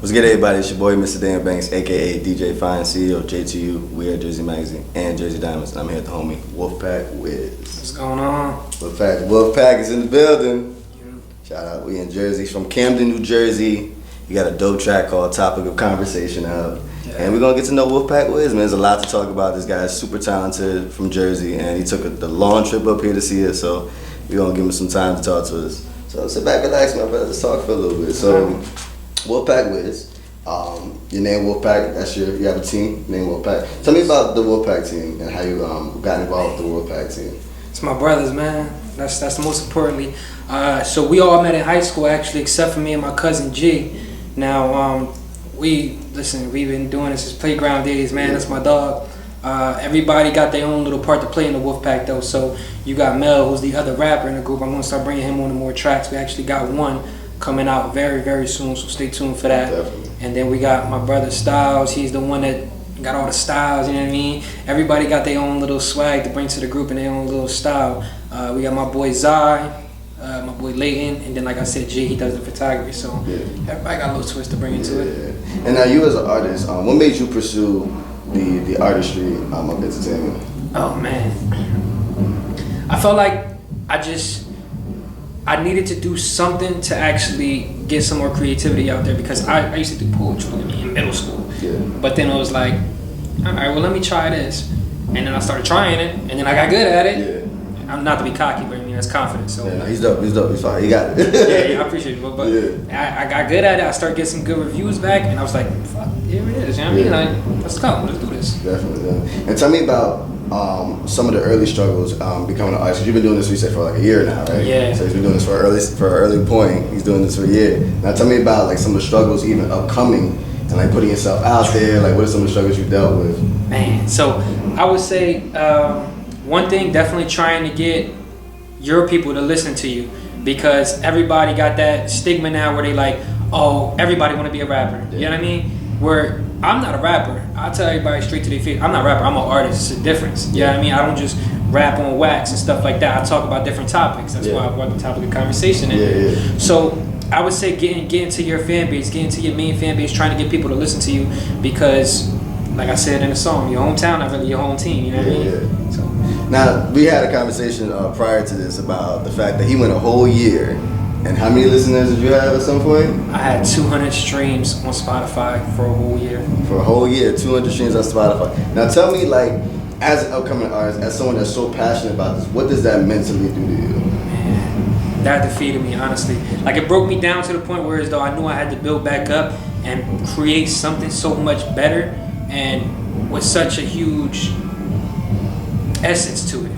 What's good, everybody? It's your boy, Mr. Dan Banks, aka DJ Fine, CEO of JTU. We are Jersey Magazine and Jersey Diamonds, and I'm here with the homie WolfpackWiz. What's going on? Wolfpack is in the building. Shout out, we in Jersey, from Camden, New Jersey. You got a dope track called Topic of Conversation out. And we're gonna get to know WolfpackWiz, man. There's a lot to talk about. This guy's super talented from Jersey, and he took the long trip up here to see us, so we're gonna give him some time to talk to us. So sit back, relax, my brother. Let's talk for a little bit. So, WolfpackWiz, your name Wolfpack. That's you have a team named Wolfpack. Tell me about the Wolfpack team and how you got involved with the Wolfpack team. It's my brothers, man. That's the most importantly. So we all met in high school, actually, except for me and my cousin G. Now, we've been doing this since playground days, man. That's my dog. Everybody got their own little part to play in the Wolfpack, though. So you got Mel, who's the other rapper in the group. I'm gonna start bringing him on to more tracks. We actually got one coming out very, very soon, so stay tuned for that. Definitely. And then we got my brother Styles. He's the one that got all the styles, you know what I mean? Everybody got their own little swag to bring to the group and their own little style. We got my boy Zai, my boy Layton, and then like I said, G, he does the photography, so everybody got a little twist to bring into it. And now you as an artist, what made you pursue the artistry of entertainment? Oh man, I felt like I needed to do something to actually get some more creativity out there, because I used to do poetry in middle school. Yeah. But then I was like, all right, well, let me try this. And then I started trying it, and then I got good at it. Yeah. I'm not to be cocky, but I mean, that's confidence. So. Yeah, no, he's dope, he's fine, he got it. yeah, I appreciate it. But I got good at it. I started getting some good reviews back, and I was like, fuck, here it is. You know what I mean? Like, let's go, let's do this. Definitely, yeah. And tell me about some of the early struggles becoming an artist. 'Cause you've been doing this, we said, for like a year now, right? Yeah. So he's been doing this for an early point. He's doing this for a year. Now tell me about like some of the struggles even upcoming and like putting yourself out there. Like, what are some of the struggles you dealt with? Man, so I would say one thing, definitely trying to get your people to listen to you, because everybody got that stigma now where they like, oh, everybody want to be a rapper. You know what I mean? Where I'm not a rapper. I tell everybody straight to their face, I'm not a rapper, I'm an artist. It's a difference. You know what I mean? I don't just rap on wax and stuff like that. I talk about different topics. That's why I brought the topic of conversation in. So I would say get into your fan base, get into your main fan base, trying to get people to listen to you, because like I said in the song, your hometown not really your home team, you know what I mean? So. Now, we had a conversation prior to this about the fact that he went a whole year. And how many listeners did you have at some point? I had 200 streams on Spotify for a whole year. For a whole year, 200 streams on Spotify. Now tell me, like, as an upcoming artist, as someone that's so passionate about this, what does that mentally do to you? Man, that defeated me, honestly. Like, it broke me down to the point where as though I knew I had to build back up and create something so much better and with such a huge essence to it.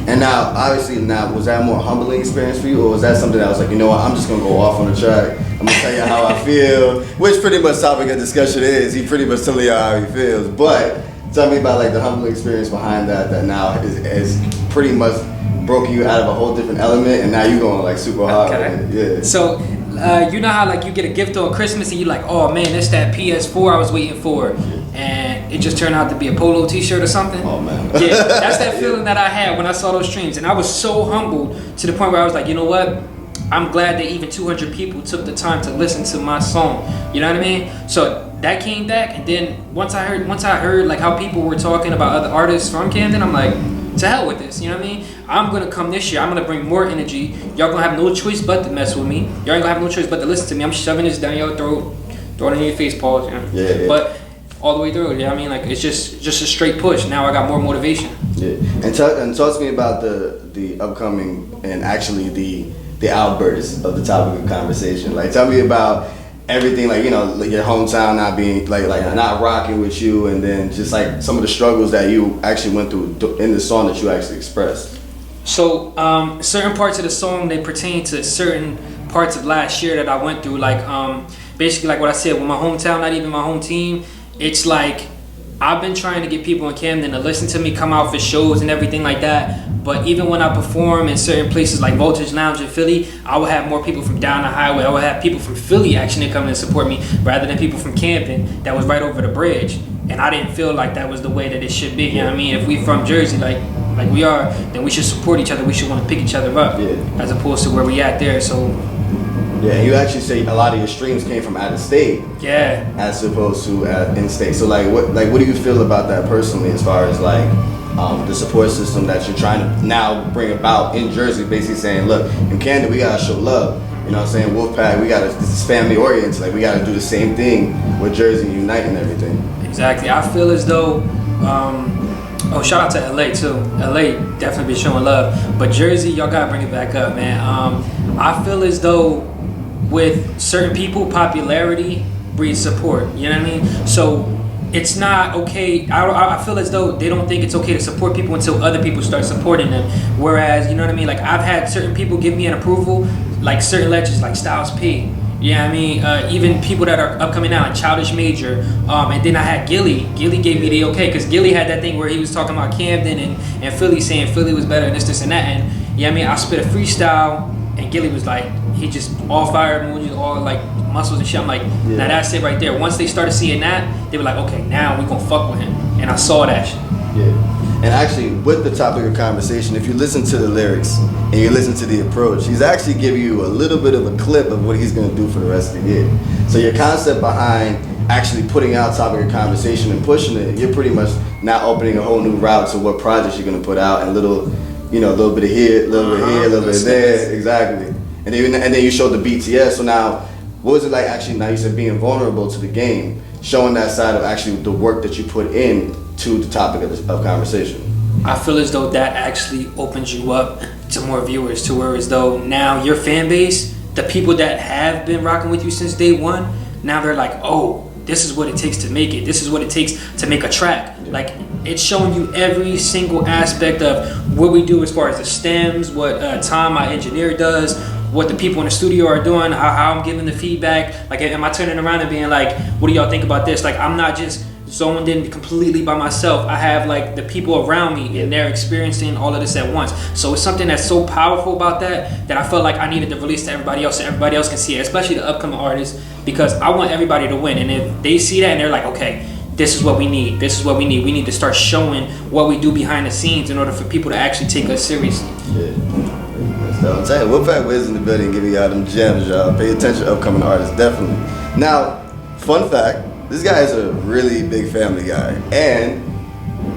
And now, obviously, was that a more humbling experience for you, or was that something that was like, you know what, I'm just gonna go off on the track, I'm gonna tell you how I feel, which pretty much topic of discussion is, he pretty much telling you how he feels, but tell me about like the humbling experience behind that now is pretty much broken you out of a whole different element, and now you're going like super hard. Okay. So, you know how like you get a gift on Christmas and you're like, oh man, it's that PS4 I was waiting for, and it just turned out to be a polo t-shirt or something. Oh man. Yeah, that's that feeling that I had when I saw those streams, and I was so humbled to the point where I was like, you know what? I'm glad that even 200 people took the time to listen to my song. You know what I mean? So that came back, and then once I heard like how people were talking about other artists from Camden, I'm like, to hell with this, you know what I mean? I'm gonna come this year, I'm gonna bring more energy. Y'all gonna have no choice but to mess with me. Y'all ain't gonna have no choice but to listen to me. I'm shoving this down your throat, throwing it in your face, pause, you know? Yeah. But all the way through, you know what I mean? Like, it's just a straight push. Now I got more motivation. Yeah. And talk to me about the upcoming and actually the outbursts of the topic of conversation. Like, tell me about everything, like, you know, like your hometown not being like not rocking with you, and then just like some of the struggles that you actually went through in the song that you actually expressed. So certain parts of the song, they pertain to certain parts of last year that I went through. Like basically like what I said, with my hometown not even my home team, it's like I've been trying to get people in Camden to listen to me, come out for shows and everything like that. But even when I perform in certain places like Voltage Lounge in Philly, I will have more people from down the highway. I will have people from Philly actually come and support me rather than people from Camden that was right over the bridge. And I didn't feel like that was the way that it should be. You know what I mean? If we from Jersey, like we are, then we should support each other. We should want to pick each other up, as opposed to where we at there. So Yeah, and you actually say a lot of your streams came from out of state. Yeah. As opposed to in state. So what do you feel about that personally, as far as like the support system that you're trying to now bring about in Jersey, basically saying, look, in Canada we gotta show love. You know what I'm saying? Wolfpack, this is family oriented. Like we gotta do the same thing with Jersey, unite and everything. Exactly. I feel as though shout out to LA too. LA definitely be showing love. But Jersey, y'all gotta bring it back up, man. I feel as though with certain people, popularity breeds support. You know what I mean? So it's not okay. I feel as though they don't think it's okay to support people until other people start supporting them. Whereas, you know what I mean? Like I've had certain people give me an approval, like certain legends like Styles P. Yeah, I mean, even people that are upcoming now, like Childish Major, and then I had Gilly. Gilly gave me the okay, because Gilly had that thing where he was talking about Camden and Philly, saying Philly was better and this and that. And yeah, I mean, I spit a freestyle, and Gilly was like, he just all fire emojis, all like muscles and shit. I'm like, now that's it right there. Once they started seeing that, they were like, okay, now we gonna fuck with him. And I saw that shit. Yeah. And actually, with the topic of conversation, if you listen to the lyrics and you listen to the approach, he's actually giving you a little bit of a clip of what he's going to do for the rest of the year. So your concept behind actually putting out topic of conversation and pushing it, you're pretty much now opening a whole new route to what projects you're going to put out, and a little bit of here, a little bit of here, a little bit of there. Exactly. And then you showed the BTS. So now, what was it like actually, now you said being vulnerable to the game, showing that side of actually the work that you put in to the topic of conversation? I feel as though that actually opens you up to more viewers, to where as though now your fan base, the people that have been rocking with you since day one, now they're like, oh, this is what it takes to make it. This is what it takes to make a track. Like, it's showing you every single aspect of what we do as far as the stems, what Tom, my engineer, does, what the people in the studio are doing, how I'm giving the feedback. Like, am I turning around and being like, what do y'all think about this? Like, I'm not just zoned in completely by myself. I have like the people around me, and they're experiencing all of this at once. So it's something that's so powerful about that I felt like I needed to release to everybody else, so everybody else can see it, especially the upcoming artists, because I want everybody to win. And if they see that and they're like, okay, this is what we need. This is what we need. We need to start showing what we do behind the scenes in order for people to actually take us seriously. Yeah. That's what I'm saying. WolfpackWiz in the building, giving y'all them gems, y'all. Pay attention to upcoming artists, definitely. Now, fun fact, this guy is a really big family guy, and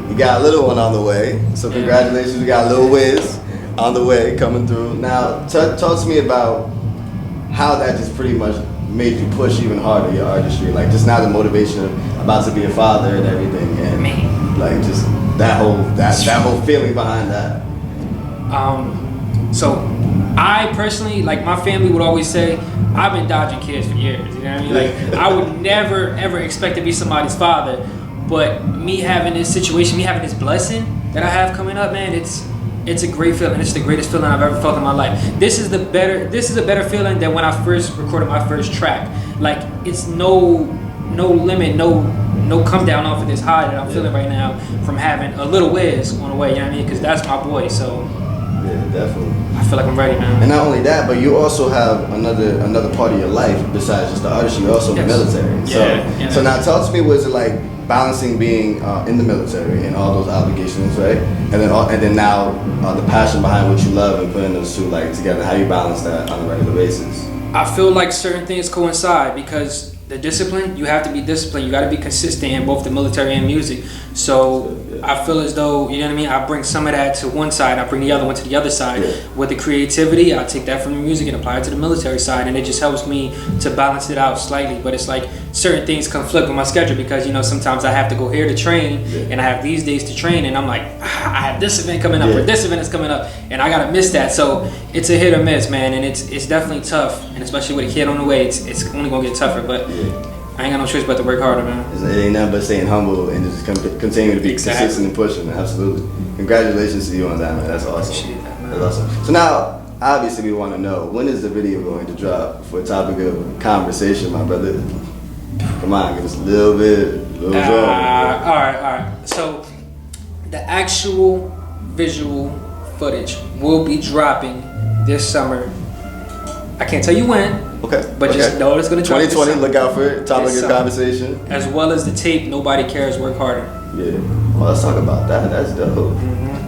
you got a little one on the way. So congratulations, we got Lil Wiz on the way, coming through. Now, talk to me about how that just pretty much made you push even harder your artistry. Like just now the motivation of about to be a father and everything, and like just that whole feeling behind that. So I personally, like, my family would always say, I've been dodging kids for years, you know what I mean? Like, I would never, ever expect to be somebody's father, but me having this situation, me having this blessing that I have coming up, man, it's a great feeling. It's the greatest feeling I've ever felt in my life. This is a better feeling than when I first recorded my first track. Like, it's no limit, no come down off of this high that I'm feeling right now from having a little Wiz on the way, you know what I mean? Because that's my boy, so. Yeah, definitely. I feel like I'm ready now. And not only that, but you also have another part of your life besides just the artist. You're also in the military. So now talk to me. Was it like balancing being in the military and all those obligations, right? And then now the passion behind what you love and putting those two like together. How you balance that on a regular basis? I feel like certain things coincide because the discipline, you have to be disciplined. You got to be consistent in both the military and music. So I feel as though, you know what I mean, I bring some of that to one side, I bring the other one to the other side. With the creativity, I take that from the music and apply it to the military side, and it just helps me to balance it out slightly. But it's like certain things conflict with my schedule because, you know, sometimes I have to go here to train and I have these days to train, and I'm like, I have this event coming up or this event is coming up and I gotta miss that. So it's a hit or miss, man, and it's definitely tough, and especially with a kid on the way, it's only gonna get tougher. But I ain't got no choice but to work harder, man. It ain't nothing but staying humble and just continue to be consistent and pushing. Absolutely. Congratulations to you on that, man. That's awesome. Appreciate that, man. That's awesome. So now, obviously, we want to know, when is the video going to drop for a topic of conversation, my brother? Come on, give us a little bit. All right. So the actual visual footage will be dropping this summer. I can't tell you when. Okay. But just know it's going to drop 2020, look out for it. Topic of conversation. As well as the tape, Nobody Cares, Work Harder. Yeah. Well, let's talk about that. That's dope.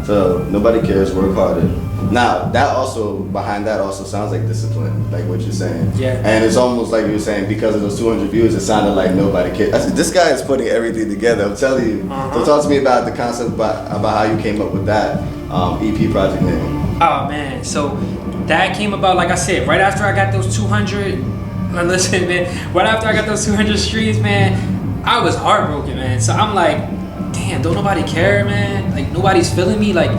So nobody cares, work harder. Now that also behind that also sounds like discipline, like what you're saying. Yeah. And it's almost like you were saying because of those 200 views, it sounded like nobody cares. I said, this guy is putting everything together. I'm telling you. So talk to me about the concept about how you came up with that EP project name. Oh man, so that came about, like I said, right after I got those 200. Listen, man, right after I got those 200 streams, man, I was heartbroken, man. So I'm like, damn, don't nobody care, man. Like nobody's feeling me. Like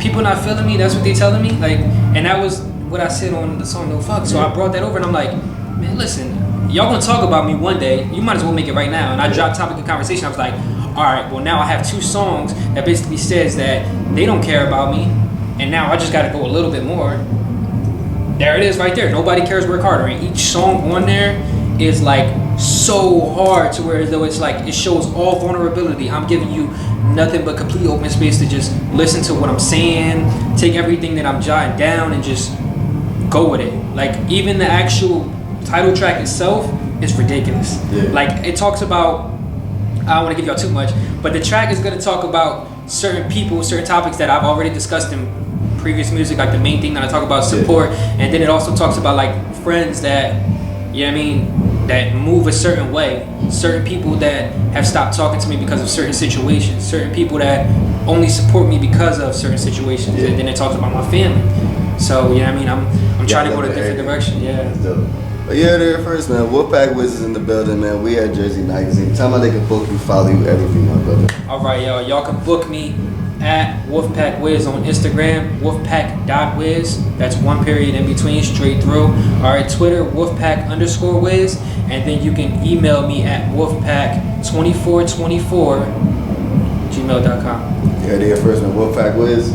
people not feeling me. That's what they telling me. Like, and that was what I said on the song No Fuck. So I brought that over, and I'm like, man, listen, y'all gonna talk about me one day. You might as well make it right now. And I dropped topic of conversation. I was like, all right, well now I have 2 songs that basically says that they don't care about me, and now I just got to go a little bit more. There it is right there. Nobody cares, work harder. And each song on there is like so hard to where though it's like it shows all vulnerability. I'm giving you nothing but complete open space to just listen to what I'm saying, take everything that I'm jotting down and just go with it. Like even the actual title track itself is ridiculous. Yeah. Like it talks about, I don't want to give y'all too much, but the track is going to talk about certain people, certain topics that I've already discussed in previous music, like the main thing that I talk about, support, and then it also talks about like friends that, you know what I mean, that move a certain way, certain people that have stopped talking to me because of certain situations, certain people that only support me because of certain situations, and then it talks about my family. So, you know what I mean, I'm trying to go to a different direction, But yeah, there first, man. WolfpackWiz is in the building, man. We at Jersey Magazine. Tell me how they can book you, follow you, everything, my brother. All right, y'all can book me at WolfpackWiz on Instagram, wolfpack.wiz. That's 1 period in between, straight through. All right, Twitter, wolfpack_wiz. And then you can email me at wolfpack2424@gmail.com. Yeah, there first, man. WolfpackWiz.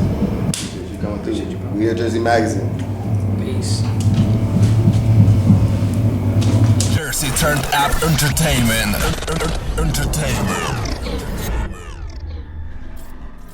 Appreciate you coming through. We at Jersey Magazine. Peace. Jersey Turned Up Entertainment. Entertainment.